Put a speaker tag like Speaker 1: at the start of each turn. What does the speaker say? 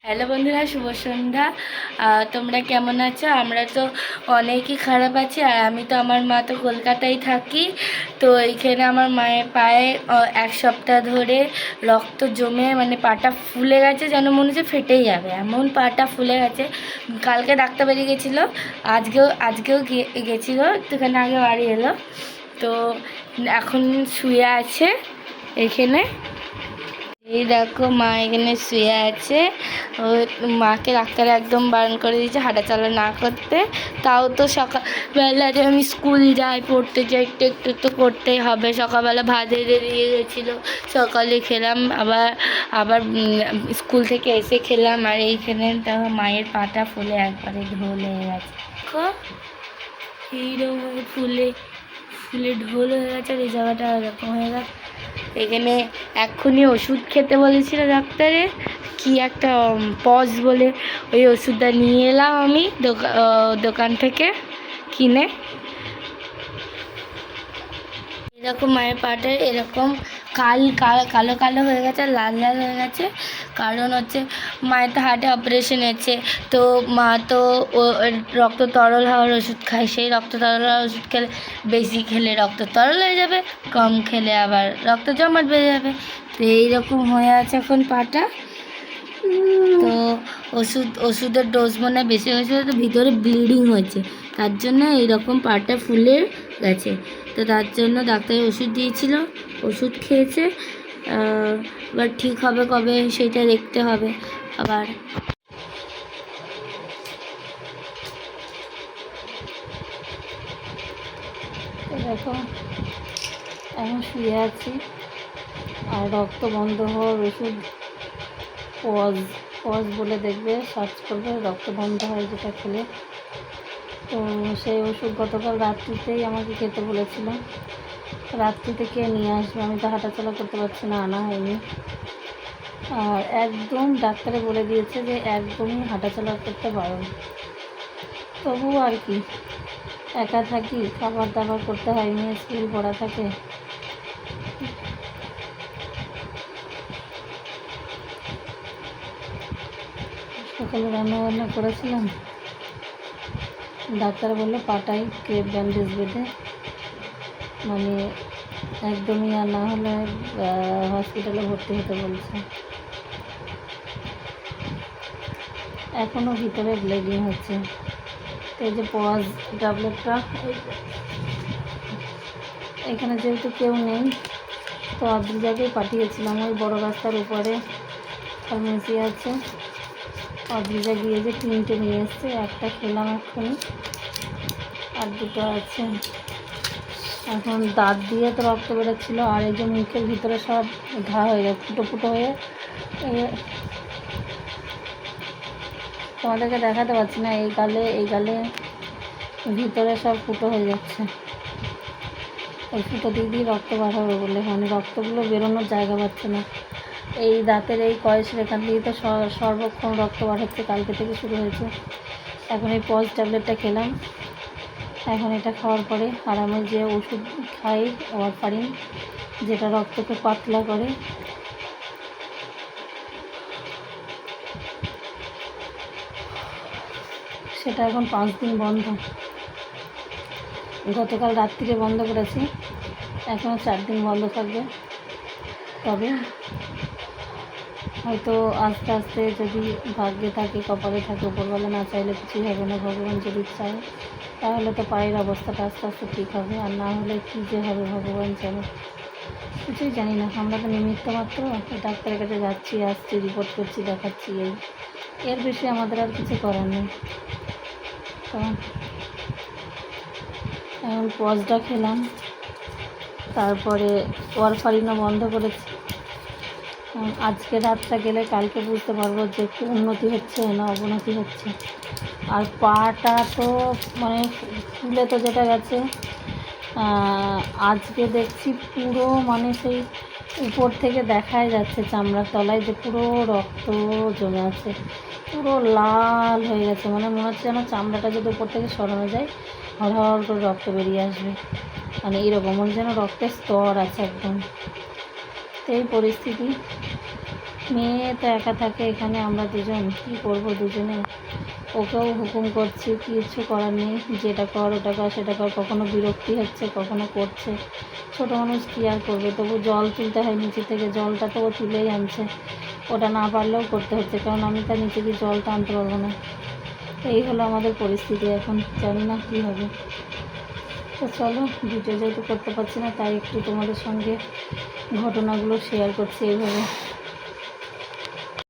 Speaker 1: Hello বন্ধুরা, শুভ সন্ধ্যা। তোমরা কেমন আছো? আমরা তো অনেকই খারাপ আছি। আর আমি তো আমার মা তো কলকাতায় থাকি। তো এইখানে আমার মায়ের পায়ে এক সপ্তাহ ধরে রক্ত জমে মানে পাটা ফুলে গেছে, যেন মনে হচ্ছে ফেটেই যাবে, এমন পাটা ফুলে গেছে। কালকে ডাক্তার বাড়ি গেছিলো, আজকেও গেছিলো, একটুখানি আগে বাড়ি এলো। তো এখন শুয়ে আছে এখানে। এই দেখো, মা এখানে শুয়ে আছে। ও মাকে ডাক্তার একদম বারণ করে দিয়েছে হাঁটাচলা না করতে। তাও তো সকালবেলা যে আমি স্কুল যাই, পড়তে যাই, একটু একটু তো করতেই হবে। সকালবেলা ভাত রেঁধে দিয়ে গেছিলো, সকালে খেলাম, আবার আবার স্কুল থেকে এসে খেলাম। আর এইখানে দেখো মায়ের পাটা ফুলে একবারে ঢোল হয়ে গেছে। দেখো এইরকম ফুলে ফুলে ঢোল হয়ে গেছে। আর এই জায়গাটা এরকম হয়ে গেছে। এখানে এক্ষুনি ওষুধ খেতে বলেছিল ডাক্তারে, কি একটা পজ বলে, ওই ওষুধটা নিয়ে এলাম আমি দোকান থেকে কিনে। এরকম মায়ের পাটা এরকম কালো কালো হয়ে গেছে, লাল লাল হয়ে গেছে। কারণ হচ্ছে মায়ের তো হার্টে অপারেশন হয়েছে। তো মা তো রক্ত তরল হওয়ার ওষুধ খায়। সেই রক্ত তরল হওয়ার ওষুধ খেলে, বেশি খেলে রক্ত তরল হয়ে যাবে, কম খেলে আবার রক্ত জমাট বেড়ে যাবে। তো এইরকম হয়ে আছে এখন পাটা। তো ওষুধের ডোজ মনে হয় বেশি হয়েছে, তো ভিতরে ব্লিডিং হয়েছে, তার জন্য এইরকম পাটা ফুলে গেছে। তো তার জন্য ডাক্তার ওষুধ দিয়েছিল, ওষুধ খেয়েছে। এবার ঠিক হবে কবে সেটা দেখতে হবে আবার। তো দেখো, এখন শুয়ে আছি। আর রক্ত বন্ধ হওয়ার ওষুধ পজ পজ বলে দেখবে, সার্চ করবে, রক্ত বন্ধ হয় যেটা খেলে। তো সেই ওষুধ গতকাল রাত্রিতেই আমাকে খেতে বলেছিল। রাত্রিতে কে নিয়ে আসবে? আমি তো হাঁটাচলা করতে পারছি না, আনা হয়নি। আর একদম ডাক্তারে বলে দিয়েছে যে একদমই হাঁটাচলা করতে বারণ। তবু আর কি, একা থাকি, খাবার দাবার করতে হয়, মেয়ে স্কুল পড়া থাকে। সকালে রান্নাবান্না করেছিলাম। ডাক্তার বললো পাটায় ক্রেপ ব্যান্ডেজ বেঁধে, মানে একদমই, আর না হলে হসপিটালে ভর্তি হতে বলছে। এখনও ভিতরে ব্লিডিং হচ্ছে। তো এই যে পজ ট্যাবলেটটা, এখানে যেহেতু কেউ নেই, তো অর্ধেক জায়গায় পাঠিয়েছিলাম। ওই বড় রাস্তার উপরে ফার্মেসি আছে, অর্ধেক গিয়ে যে 3টে নিয়ে এসছে। একটা খেলাম এক্ষুনি, আর 2টো আছে। এখন দাঁত দিয়ে তো রক্ত বেরোচ্ছিল, আর এই যে মুখের ভিতরে সব ঘা হয়ে যায়, ফুটো ফুটো হয়ে। তোমাদেরকে দেখাতে পারছি না, এই গালে ভিতরে সব ফুটো হয়ে যাচ্ছে। এই ফুটো দিয়ে রক্ত বার হবে বলে, মানে রক্তগুলো বেরোনোর জায়গা পাচ্ছে না। এই দাঁতের এই কয়েসের এখান দিয়ে তো সর্বক্ষণ রক্ত বার হচ্ছে, কালকে থেকে শুরু হয়েছে। এখন এই পজ ট্যাবলেটটা খেলাম। এখন এটা খাওয়ার পরে আরামে যে ওষুধ খাই ওয়ারফারিন, যেটা রক্তকে পাতলা করে, সেটা এখন 5 দিন বন্ধ। গতকাল রাত্রিরে বন্ধ করেছি, এখনও 4 দিন বন্ধ থাকবে। তবে হয়তো আস্তে আস্তে যদি ভাগ্যে থাকে, কপালে থাকে, উপরবেলা না চাইলে কিছুই হবে না। ভগবান যদি চায় তাহলে তো পায়ের অবস্থাটা আস্তে আস্তে ঠিক হবে, আর না হলে কী যে হবে ভগবান জানে। কিছুই জানি না, আমরা তো নিমিত্ত মাত্র। ডাক্তারের কাছে যাচ্ছি, আসছি, রিপোর্ট করছি, দেখাচ্ছি, এর বেশি আমাদের আর কিছু করার নেই। তো এখন পজটা খেলাম, তারপরে ওয়ারফারিনও বন্ধ করেছি। আজকে রাতটা গেলে কালকে বুঝতে পারবো যে একটু উন্নতি হচ্ছে না অবনতি হচ্ছে। আর পাটা তো মানে ফুলে তো যেটা গেছে, আজকে দেখছি পুরো, মানে সেই উপর থেকে দেখাই যাচ্ছে চামড়ার তলায় যে পুরো রক্ত জমে আছে, পুরো লাল হয়ে গেছে। মানে মনে হচ্ছে যেন চামড়াটা যদি উপর থেকে সরানো যায়, হড়হড় করে রক্ত বেরিয়ে আসবে। মানে এইরকম মনে যেন রক্তের স্তর আছে একদম। তো এই পরিস্থিতি,
Speaker 2: মেয়ে তো একা থাকে এখানে, আমরা দুজন কী করবো দুজনে। ওকেও হুকুম করছি, কিছু করার নেই, যেটা কর ওটা কর সেটা কর। কখনো বিরক্তি হচ্ছে, কখনো করছে। ছোটো মানুষ কী আর করবে। তবু জল তুলতে হয় নিচে থেকে, জলটা তো ও তুলেই আনছে। ওটা না পারলেও করতে হচ্ছে, কারণ আমি তার নিচে গিয়ে জলটা আনতে পারবো না। এই হলো আমাদের পরিস্থিতি এখন, জানি না কী হবে। তো চলো, ভিডিও যেহেতু করতে পারছি না, তাই একটু তোমাদের সঙ্গে ঘটনাগুলো শেয়ার করছি এইভাবে।